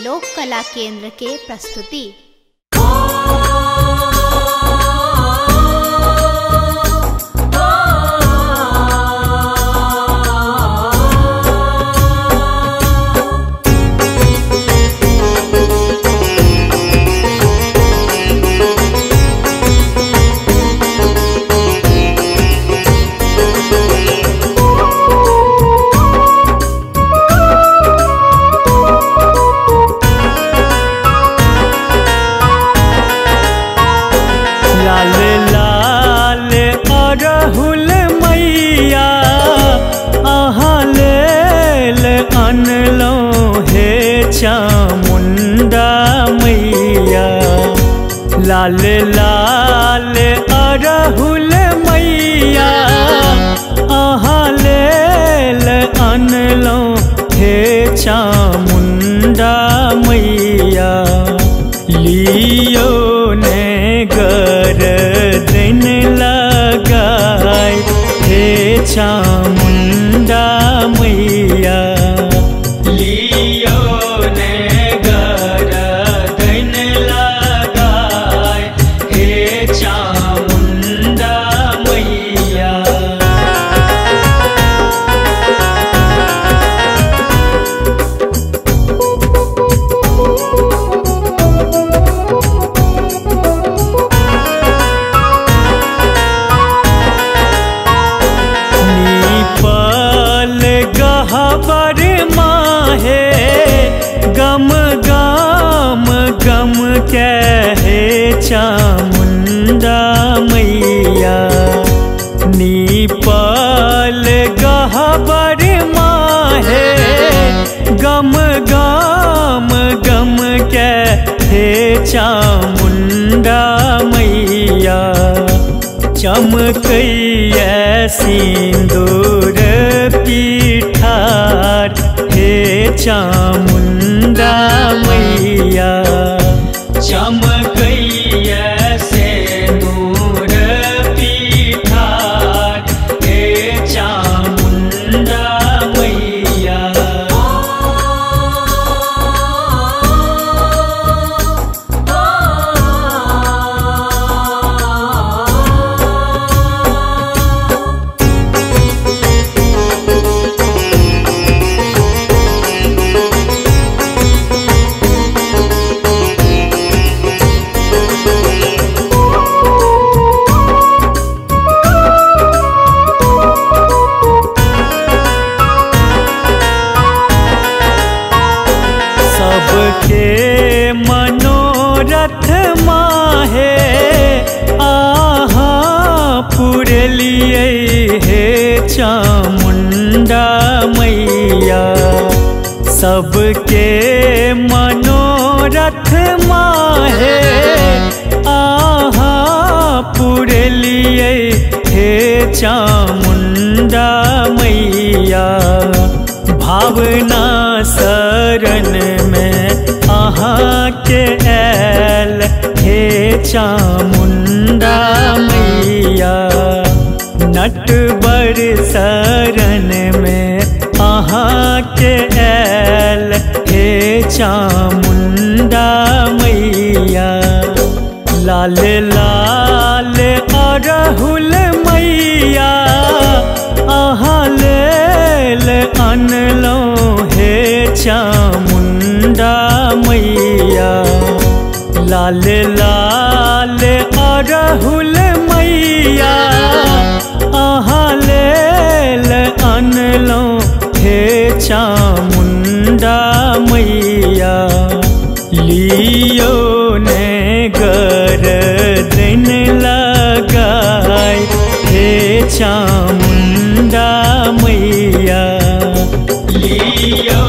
लोक कला केंद्र के प्रस्तुति। अरहुल मैया अहाँ लेल अनलो हे चामुंडा मैया। लाल लाल अरहुल मैया अहाँ लेल अनलो हे चामुंडा मैया। लियो ने गर्दन लगाए हे चामुंडा मैया। लियो ने गर्दन लगाए हे चामुंडा मैया। गहबर माहे गम गम गम कहे चामुंडा मैया। नीपल गहबर माहे गम गम गम कहे चामुंडा मैया। चमकैया सिंदूर पीठार हे चामुंडा मैया। चमकैया सिंदूर पीठार हे चामुंडा मैया। सबके मनोरथ माहे आहाँ पुरलिए हे चामुंडा मैया। सबके मनोरथ माहे आहाँ पुरलिए हे चामुंडा मैया। भावना शरण में आहाँ के ऐल हे चामुंडा मैया। नटवर शरण में आहाँ के ऐल हे चामुंडा मैया। लाल लाल अरहुल मैया आहाँ लेल अनलो हे चामुंडा मैया। लाल लाल अरहुल मैया आहाँ लेल अनलो हे चामुंडा मैया। लियो ने गर्दन लगाए हे चामुंडा मैया। लियो